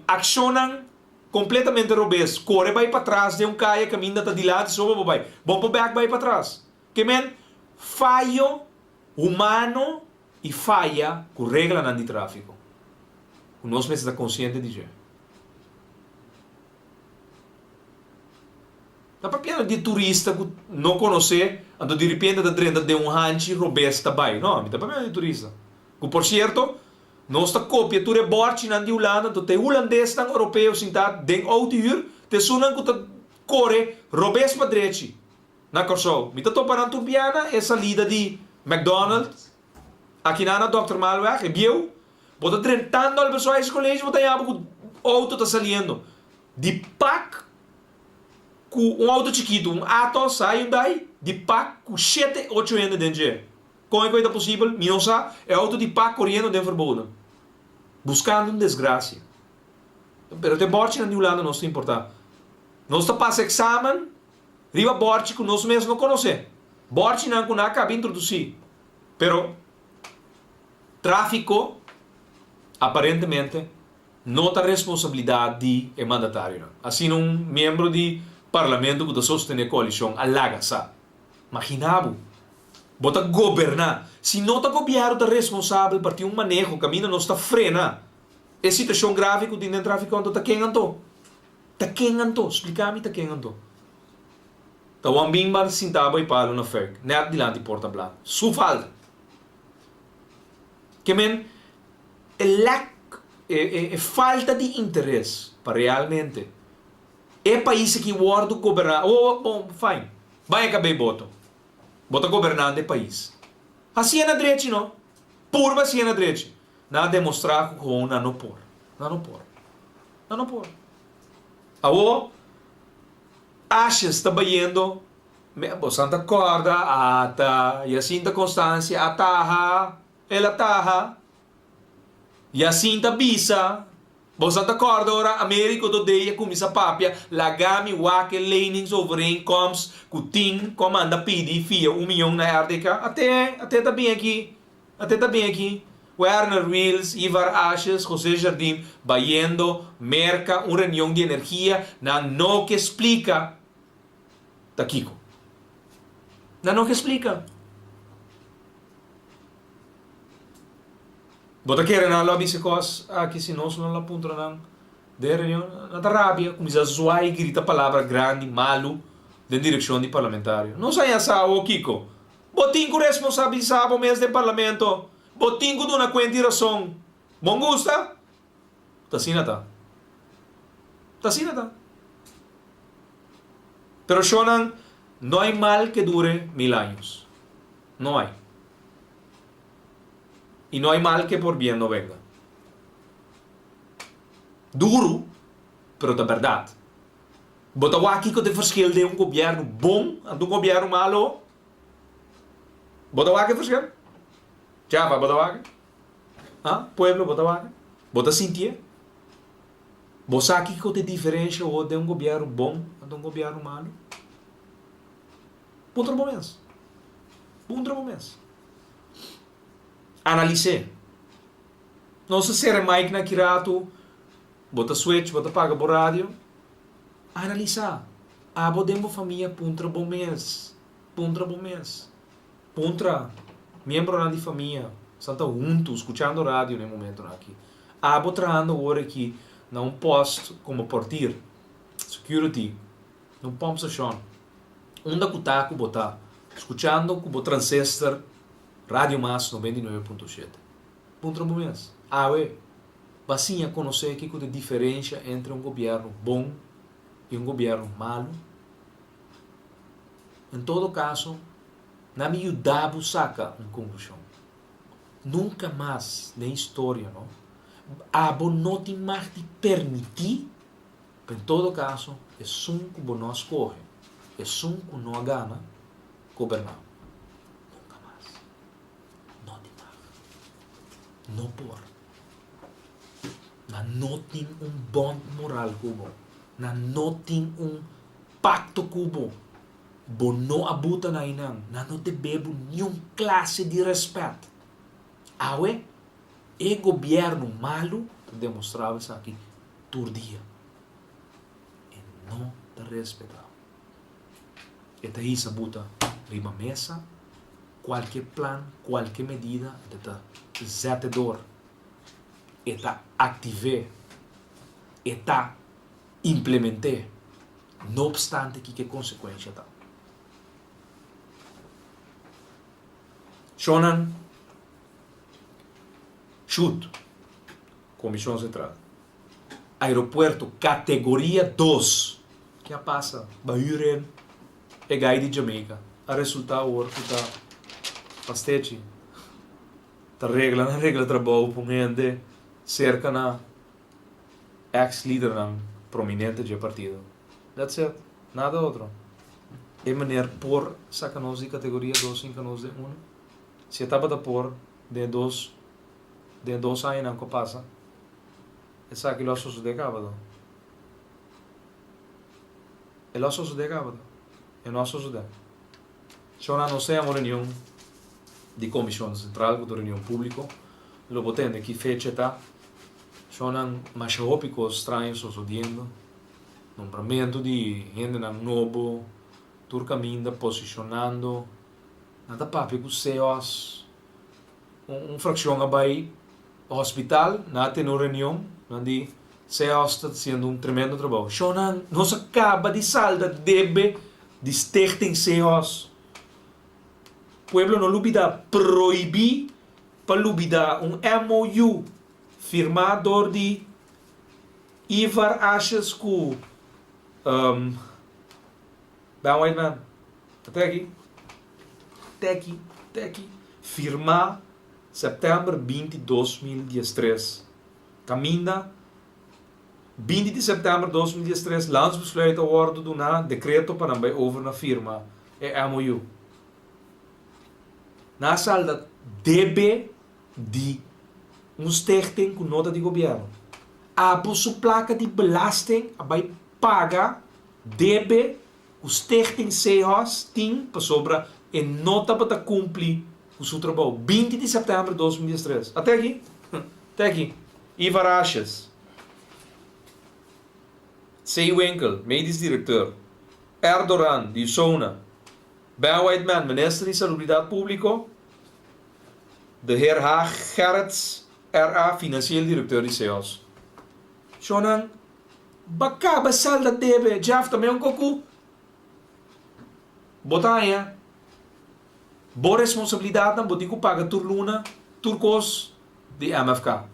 Accionam completamente robês. Corre vai para trás de caia, caminha de lado, sobe vai. Bom para vai para trás. Que men falho humano e falha com regra não de tráfico. Nós mesmos estamos conscientes disso. Dá para piano de turista que não conhece, então de repente da trenda de hanchi robês também. Não, dá para piano de turista. Que por certo, nossa cópia, tu é borte na de Holanda, tu tem holandês, não europeu, sentado, den auto-huur, te sunan que tu corre, robês para direita. Na corso. Me tô para turbiana, é salida de McDonald's, aqui na Dr. Malweg, é biu, bota trentando as pessoas do colégio, bota aí, o auto está saindo. De pack, com auto chiquito, ato sai daí, de pack, com 7, 8 anos dentro. Como é que é possível? Minosa é auto de pack correndo dentro do boda. Buscando uma desgraça. Pero te borte na Holanda não se importa. Nós passa exame, riba borte que nós mesmos não conhecemos. Borte não que não acaba introduzir. Pero tráfico aparentemente não tem responsabilidade de mandatário. Assim um membro de parlamento que sustenta a coalição alaga sa. Imaginavo. Bota governar. Se não está governo está responsável por ter um manejo, caminho não está frena. É situação grave que tem tráfico está quem antou. Está quem antou. Explica-me está quem antou. Tá o ambimbar sentava e palo na fake. Net de lá de porta blanca. Su falta. Que men é falta de interesse para realmente. É país que o governar. Oh, bom, fine. Vai acabar voto. Bota governante do país. Assim é na direita, não? Purva assim é na direita. Não demonstrar que o não por. Não por. Aô, achas está baiando, Santa Corda, ata, Jacinta Constância, ataha, ela taha, Jacinta Bisa, Santa Corda, ora, América do Deia, comissa papia, lagami, wake, leanings, overeenkomst, kuting, comanda, pidi, fia, 1 milhão na Ártica, até tá bem aqui. Werner Wills, Ivar Ashes, José Jardim, baiendo, merca, uma reunião de energia, não que explica, tá Kiko. Não que explica. Bota querer na lobby se cos aqui se nós não lá ponto não de reunião na Arábia começa a zoar e grita palavra grande malo de direção de parlamentário não sai essa o Kiko botinho com responsabilizado mês de parlamento botinho com uma quantiração bom gusta tá assim pero Shonan não há mal que dure 1000 anos não há. E não há mal que por bem não venga. Duro, pero da verdade. Bota o aqui que te verschil de um governo bom e um governo malo. Bota o aqui verschil. Java, bota o aqui. Pueblo, bota o aqui. Bota sentir. Bota aqui que te diferencia de um governo bom e um governo malo. Outro momento. Analisei. Não se ser Mike na kirato bota switch, bota paga por rádio, analisar. Abo demo família puntra bom mês. Puntra bom mês. Puntra, membro da família, santa junto, escutando rádio no momento aqui. Abo traando agora aqui, não posto como portir, security, não pump station. Onda kutaku botar, escutando com o transistor, rádio mas 99.7. Puntra bom mês. Awe, basinha conhecer que a diferença entre um governo bom e um governo malo. Em todo caso, não me ajudava a sacar uma conclusão. Nunca mais na história, não? Abo não tem mais de permitir, em todo caso, é um que não escorre, é um que não gana governar. Nunca mais. Não tem mais. Não por. Não tem um bom moral cubo. Não tem um pacto cubo. Bo não abuta na inang. Não te bebo nenhum classe de respeito. Awe, e governo malo demonstrava isso aqui todo dia. E não te respeitava. E daí se abuta rima mesa, qualquer plano, qualquer medida, de zete dor. E tá ative, e tá implemente, não obstante que consequência tá. Shonan, chute, Comissão Central. Aeroporto, categoria 2. Que passa? Bahuren, e gai de Jamaica. A resultado, o orco tá pastete. Tá regra trabalho, pomende, cerca na ex-líder prominente de partido. That's it. Nada outro. É maneira por sacanos de categoria 2 em canos de 1. Se estava a por de 2 anos não que passa, é só que lo sucede acabado. É lo sucede acabado. É não sucede. Só não sei uma reunião de comissão central, de reunião pública, lo botando que fecha está, só não mais tópicos estranhos sucedendo, nombramento de gente novo, turcaminda posicionando, nada papi com CEOs, fração abai hospital, nada tem uma reunião, onde CEOs está fazendo tremendo trabalho. Só não se acaba de salda deve de stichting CEOs. Pueblo não lubida proibir para lubida MOU firmado de Ivar Ashes com Ben Whiteman. Até aqui. Firmar setembro 20 de 2013. Caminha 20 de setembro de 2013 landsbesluit worden doen na decreto para bij over na firma MOU. Na salda debe de stichting com nota de governo. A sua placa de belasting vai pagar debe o stichting CEOs tem para sobra e nota para cumprir o seu trabalho. 20 de setembro de 2013. Até aqui. Ivar Ashes. C. Winkel, medisch directeur. Erdogan, de Zona. Ben Whiteman, minister de Salubridade Pública. De heer Haag Gerrits, RA, financieel directeur de CEOs. Shonan, baka basal da tebe, Jeff também um coco. Botanha. Boa responsabilidade, não botico paga turluna, turcos de MFK.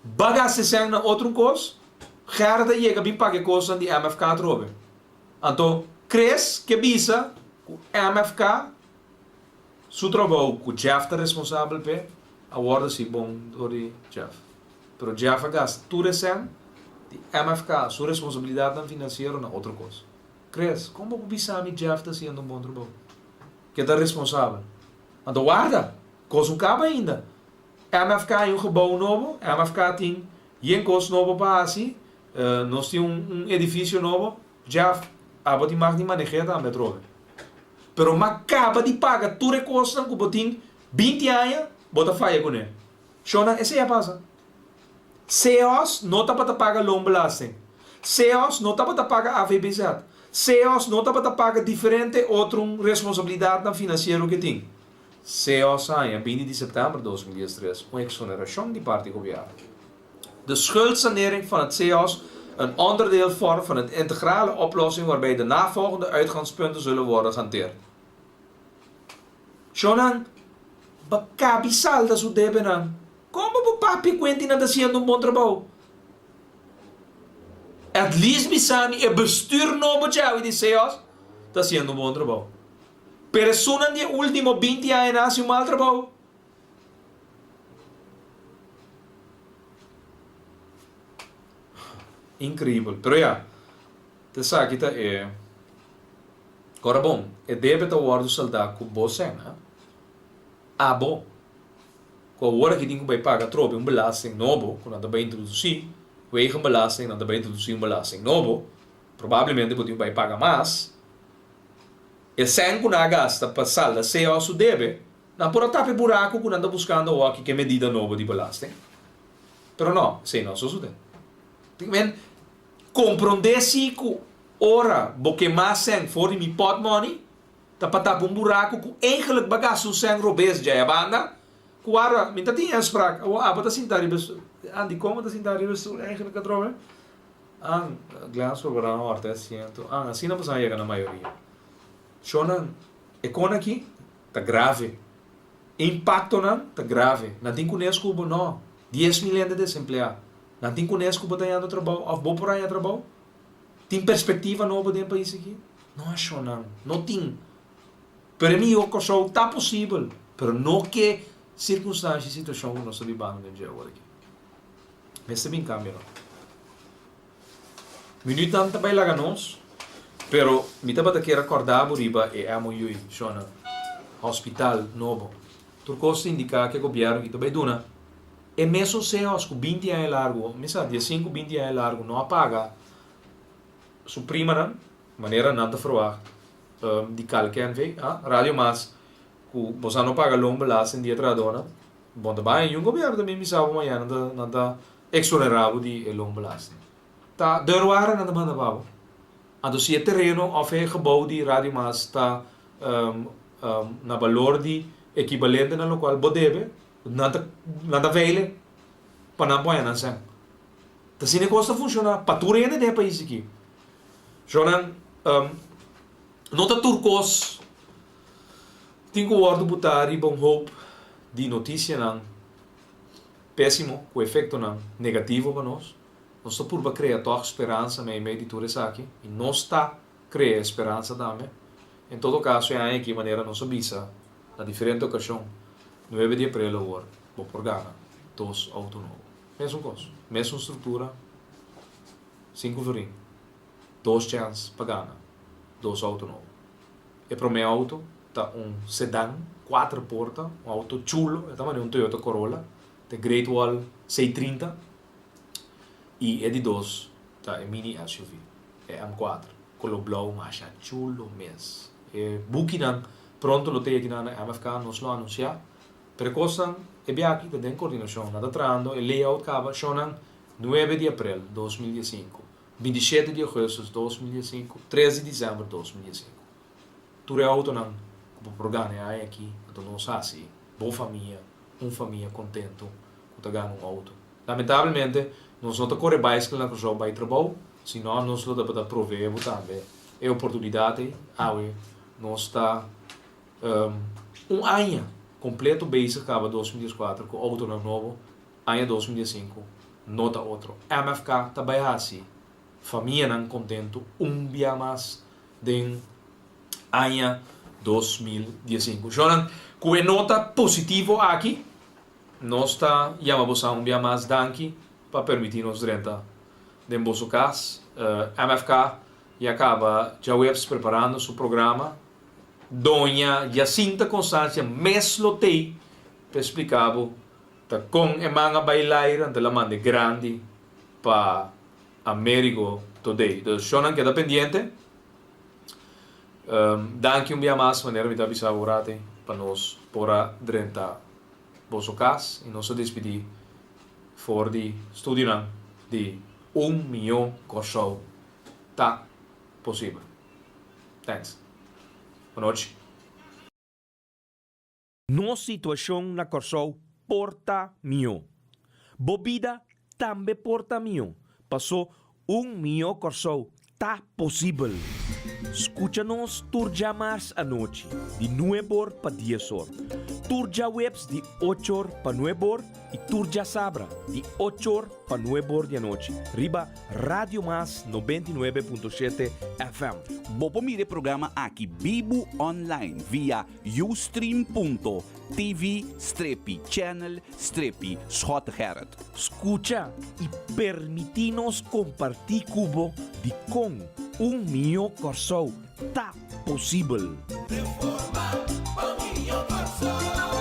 Baga se seng na outro cos, gerda chega bem paga coisa de MFK trobe. Então, cres que bisa o MFK su trabalho que o Jeff está responsável pe, a guarda se bom do Jeff. Pero Jeff gasta tudo sem de MFK, sua responsabilidade financeira na outra coisa. Cres, como o bisa mi Jeff está sendo bom trabalho? Que está responsável. Então, guarda, coisa não acaba ainda. MFK é gebouw novo, MFK tem coisa novo para assim, nós temos edifício novo, já a botin mag de manejar a metro. Pero acaba de pagar tudo que custa que botin 20 anos, bota falha com ele. Shona, esse é passa. CEOs não está para pagar loonbelasting. CEOs não está para pagar AVBZ. CEOs não está para pagar diferente outra responsabilidade na financeiro que tem. CEOs em 20 de setembro de 2013 uma exoneração de parte do governo. De schuldsanering van het CEOs een onderdeel vormt van het integrale oplossing waarbij de navolgende uitgangspunten zullen worden gehanteerd. Shonan, bakabisal da su debenan. Como o papi quenti na haciendo um bom trabalho? At least bisani e bestuur no botjau de CEOs está haciendo um bom trabalho. Persona de último 20 anos hace um mal trabalho. Incrível. Pero ja, te sabe que é. Agora bom, é débito ao do soldado com você, né? Ah, bom. Com a hora que tem que pagar trobe belasting novo, quando anda bem introduzir, o eigen belasting, anda bem introduzir belasting novo, provavelmente pode pagar mais. E sem que não gasta para salda se o seu debe, não pode tapar buraco quando anda buscando o que medida nova de belasting. Pero não, se não só sucede. Tem compreender-se que ora, porque mais sem for mi pot money, tá para tapar buraco que eigenlijk bagaço sem robês já é banda. Kuara, minta tinha sprak. Ah, bata sintari bes. Andi como bata sintari bes eigenlijk atrobe. Glans voor bara horta asiento. Assim não passa chega na maioria. Shonan, econa aqui tá grave. Impacto nan tá grave. Não tem conhecido bo não. 10 milhões de desempregados. Não tem conhecido bo tayando trabalho, ou bo por aí trabalho. Tem perspectiva nova dentro do país aqui? Não, Shonan, não tem. Para mim o que só tá possível, pero não que circunstância e situação que nós estamos vivendo no dia agora aqui. Mas também cambia, não. Minuto não também lá nós, pero me estava aqui recordar por riba e amo eu, Shona, hospital novo. Turcos indica que o governo que também dona, e mesmo se os 20 anos largo, me sabe, 15, 20 anos largo, não apaga, suprima, maneira nada froar, de calquer vez, rádio mas você não paga loonbelasting die tradona. Bom, também o governo também me sabe amanhã nada exonerado de loonbelasting. Tá, deurwaren na demanda babo. Ando se terreno of é gebouw die radio mas está na valor de equivalente na local bodebe, nada vele para não apoiar na sem. Tá se negócio funciona, patura ainda de país aqui. Jonan, nota turcos. Tenho ordo botar e bom hope de notícia não péssimo, com efeito não negativo para nós. Nós estamos por criar toda esperança meio de tudo isso aqui e nós está criar esperança também. Em todo caso, é aqui maneira nós avisa na diferente ocasião 9 de abril agora vou por Ghana 2 auto novo. Mesmo coisa, mesma estrutura 5 varinhos 2 chances para Ghana 2 auto novo. E para o meu auto tá sedã, 4 portas, auto chulo, é também Toyota Corolla, de Great Wall 630 e é de 2, tá, é mini SUV, é M4, color blau, mas chulo mesmo. É booking pronto lo tem aqui na MFK, nós lo anunciar, precaução é bem aqui, tem coordenação, nada trando, e layout acaba, shonan 9 de abril 2015, 27 de agosto 2015, 13 de dezembro 2015. Ture auto não o programa é aqui, então nós assim, boa família contento, com ganhar auto. Lamentavelmente, nós não corre bicycle na coisa vai trabalho, senão nós não dá para prover também. É oportunidade, nós está ano completo base acaba 2004 com auto novo, ano 2005 nota outro. MFK também assim, família não contento, dia mais de ano 2015. Jonan, com a nota positiva aqui, nós está chamamos a dia mais danke para permitir-nos renta de nosso caso. MFK e acaba já webs preparando seu programa. Dona Jacinta Constância meslotei para explicar tá com a manga bailar ante la mande grande para Américo today. Então, Jonan queda pendiente. Danke dia mais maneira me avisar agora para nós para renta vosso caso e nós despedir voor die studie die 1 miljoen corso tá possível. Thanks. Boa noite. No situação na Corsou porta mio. Bobida também porta mio. Passou 1 milhão Corsou. Tá possível. Escucha-nos turja mais à noite, de 9 para 10 horas. Turja webs de 8 horas para 9 horas e turja sabra de 8 horas para 9 horas da noite. Riba Rádio Mas 99.7 FM. Bopo mire programa aqui Bibo online via ustream.tv/channel/Schotgerrit. Escucha e permitinos compartir cubo de com 1 milhão Corsou. Tá possível. Reforma, 1 milhão Corsou.